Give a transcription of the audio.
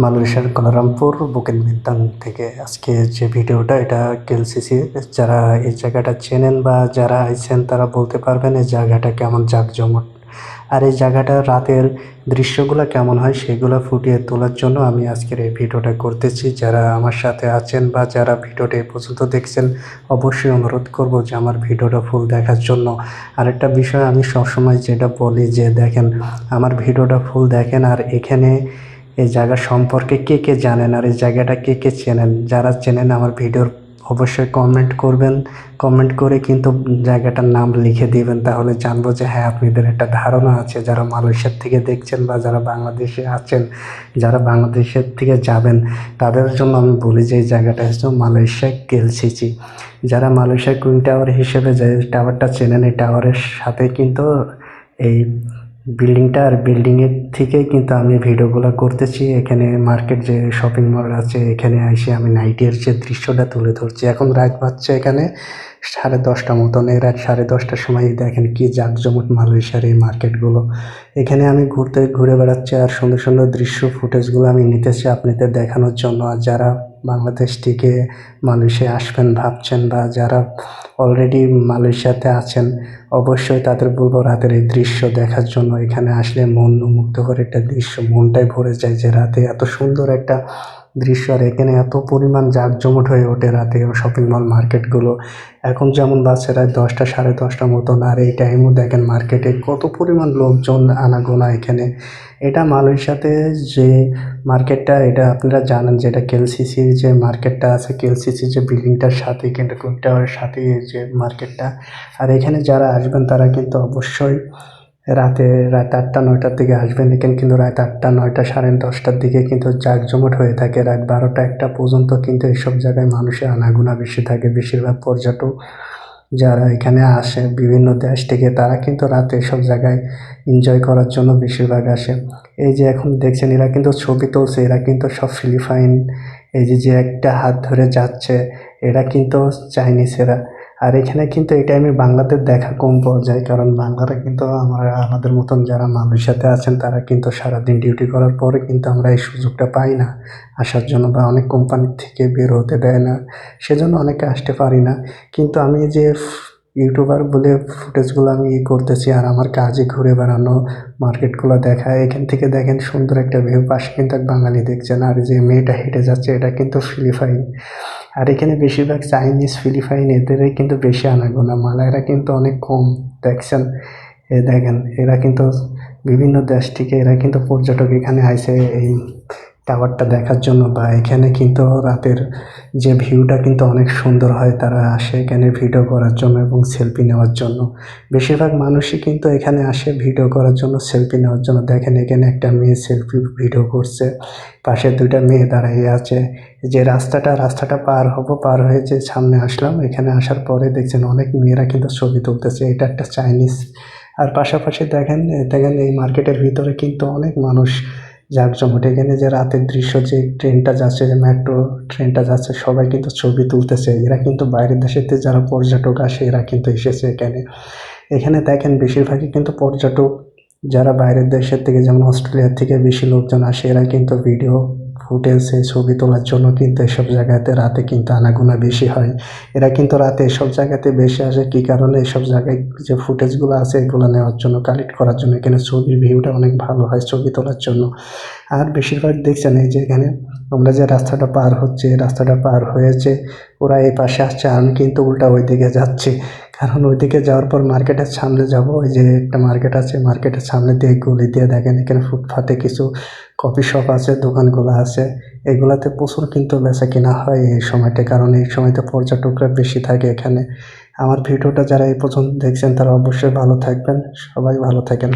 মালয়েশিয়ার Kuala Lumpur Bukit বিন্তাং থেকে আজকে যে ভিডিওটা এটা কেএলসিসি যারা এই জায়গাটা চেনেন বা যারা আইছেন তারা বলতে পারবেন এই জায়গাটা কেমন জাঁকজমট আর এই জায়গাটা রাতের দৃশ্যগুলো কেমন হয় সেগুলো ফুটিয়ে তোলার জন্য আমি আজকের এই ভিডিওটা করতেছি। যারা আমার সাথে আছেন বা যারা ভিডিওটা এই পর্যন্ত দেখছেন অবশ্যই অনুরোধ করব যে আমার ভিডিওটা ফুল দেখার জন্য। আরেকটা বিষয় আমি সবসময় যেটা বলি যে দেখেন আমার ভিডিওটা ফুল দেখেন আর এখানে এই জায়গা সম্পর্কে কে কে জানেন আর এই জায়গাটা কে কে চেনেন। যারা চেনেন আমার ভিডিওর অবশ্যই কমেন্ট করবেন, কমেন্ট করে কিন্তু জায়গাটার নাম লিখে দিবেন, তাহলে জানবো যে হ্যাঁ আপনাদের একটা ধারণা আছে। যারা মালয়েশিয়ার থেকে দেখছেন বা যারা বাংলাদেশে আছেন, যারা বাংলাদেশের থেকে যাবেন তাদের জন্য আমি বলি যে এই জায়গাটা হচ্ছে মালয়েশিয়া কেএলসিসি। যারা মালয়েশিয়া কুইন টাওয়ার হিসেবে যে টাওয়ারটা চেনেন, এই টাওয়ারের সাথে কিন্তু এই বিল্ডিংটা আর বিল্ডিংয়ের থেকেই কিন্তু আমি ভিডিওগুলো করতেছি। এখানে মার্কেট যে শপিং মল আছে এখানে এসে আমি নাইটের যে দৃশ্যটা তুলে ধরছি। এখন রাত বাজছে এখানে 10:30 মতন। এই রাত 10:30টার সময় দেখেন কি জাঁকজমট মালয়েশিয়ার এই মার্কেটগুলো। এখানে আমি ঘুরে বেড়াচ্ছি আর সুন্দর সুন্দর দৃশ্য ফুটেজগুলো আমি নিতেছি আপনাদের দেখানোর জন্য। আর যারা বাংলাদেশ থেকে মালয়েশিয়া আসবেন ভাবছেন বা যারা অলরেডি মালয়েশিয়াতে আছেন অবশ্যই তাদের বলবো রাতের এই দৃশ্য দেখার জন্য। এখানে আসলে মন মুগ্ধকর একটা দৃশ্য, মনটাই ভরে যায় যে রাতে এত সুন্দর একটা দৃশ্য আর এখানে এত পরিমাণ জাঁকজমট হয়ে ওঠে রাতে শপিং মল মার্কেটগুলো। এখন যেমন বাজছে রাত 10টা 10:30 মতন আর এই টাইমও দেখেন মার্কেটে কত পরিমাণ লোকজন আনাগোনা এখানে। এটা মালয়েশিয়াতে যে মার্কেটটা এটা আপনারা জানেন যে এটা কেএলসিসির যে মার্কেটটা আছে, কেএলসিসির যে বিল্ডিংটার সাথে কিন্তু কুইন টাওয়ারের সাথে যে মার্কেটটা। আর এখানে যারা আসবেন তারা কিন্তু অবশ্যই রাত 8টা 9টার দিকে আসবেন। এখানে কিন্তু রাত 8টা 9টা 10:30টার দিকে কিন্তু জাঁকজমট হয়ে থাকে। রাত 12টা 1টা পর্যন্ত কিন্তু এইসব জায়গায় মানুষের আনাগোনা বেশি থাকে। বেশিরভাগ পর্যটক যারা এখানে আসে বিভিন্ন দেশ থেকে তারা কিন্তু রাতে এসব জায়গায় এনজয় করার জন্য বেশিরভাগ আসে। এই যে এখন দেখছেন এরা কিন্তু ছবি তুলছে, এরা কিন্তু সব ফিলিপাইন। এই যে একটা হাত ধরে যাচ্ছে এরা কিন্তু চাইনিজেরা। আর এখানে কিন্তু এই টাইমে বাংলাদের দেখা কম পাওয়া যায়, কারণ বাংলারা কিন্তু আমাদের মতন যারা মালয়েশিয়াতে আছেন তারা কিন্তু সারাদিন ডিউটি করার পরে কিন্তু আমরা এই সুযোগটা পাই না আসার জন্য, বা অনেক কোম্পানির থেকে বের হতে দেয় না, সেজন্য অনেকে আসতে পারি না। কিন্তু আমি যে ইউটিউবার বলে ফুটেজগুলো আমি করতেছি আর আমার কাজে ঘুরে বেড়ানো, মার্কেটগুলো দেখা। এখান থেকে দেখেন সুন্দর একটা ভিউ, পাশে কিন্তু এক বাঙালি দেখছেন আর যে মেয়েটা হেঁটে যাচ্ছে এটা কিন্তু ফিলিপাইন। আর এখানে বেশিরভাগ চাইনিজ ফিলিপাইন এদেরই কিন্তু বেশি আনাগোনা, মালায়রা কিন্তু অনেক কম। দেখছেন দেখেন এরা কিন্তু বিভিন্ন দেশ থেকে এরা কিন্তু পর্যটক এখানে আইসে এই টাওয়ারটা দেখার জন্য, বা এখানে কিন্তু রাতের যে ভিউটা কিন্তু অনেক সুন্দর হয়। তারা আসে এখানে ভিডিও করার জন্য এবং সেলফি নেওয়ার জন্য। বেশিরভাগ মানুষই কিন্তু এখানে আসে ভিডিও করার জন্য, সেলফি নেওয়ার জন্য। দেখেন এখানে একটা মেয়ে সেলফি ভিডিও করছে, পাশে 2টা মেয়ে দাঁড়িয়ে আছে। যে রাস্তাটা পার হয়ে যে সামনে আসলাম, এখানে আসার পরে দেখছেন অনেক মেয়েরা কিন্তু ছবি তুলতেছে। এটা একটা চাইনিজ। আর পাশাপাশি দেখেন এই মার্কেটের ভিতরে কিন্তু অনেক মানুষ জাঁকজমট। এখানে যে রাতের দৃশ্য, যে ট্রেনটা যাচ্ছে, যে মেট্রো ট্রেনটা যাচ্ছে, সবাই কিন্তু ছবি তুলতেছে। এরা কিন্তু বাইরের দেশেতে যারা পর্যটক আসে এরা কিন্তু এসেছে এখানে। এখানে দেখেন বেশিরভাগই কিন্তু পর্যটক যারা বাইরের দেশের থেকে, যেমন অস্ট্রেলিয়ার থেকে বেশি লোকজন আসে। এরা কিন্তু ভিডিও ফুটেজে ছবি তোলার জন্য কিন্তু এসব জায়গাতে রাতে কিন্তু আনাগোনা বেশি হয়। এরা কিন্তু রাতে এসব জায়গাতে বেশি আসে কী কারণে, এসব জায়গায় যে ফুটেজগুলো আছে এগুলো নেওয়ার জন্য, কালেক্ট করার জন্য। এখানে ছবির ভিউটা অনেক ভালো হয় ছবি তোলার জন্য। আর বেশিরভাগ দেখছেন এই যে এখানে আমরা যে রাস্তাটা পার হচ্ছে, রাস্তাটা পার হয়েছে ওরা এই পাশে আসছে, আমি কিন্তু উল্টা ওই দিকে যাচ্ছি। কারণ ওইদিকে যাওয়ার পর মার্কেটের সামনে যাব। ওই যে একটা মার্কেট আছে, মার্কেটের সামনে দিয়ে গলি দিয়ে দেখেন এখানে ফুটপাতে কিছু কফি শপ আছে, দোকানগুলো আছে। এগুলাতে প্রচুর কিন্তু বেচা কিনা হয় এই সময়টা, কারণ এই সময়তে পর্যটকরা বেশি থাকে এখানে। আমার ভিডিওটা যারা এই পর্যন্ত দেখছেন তারা অবশ্যই ভালো থাকবেন, সবাই ভালো থাকেন।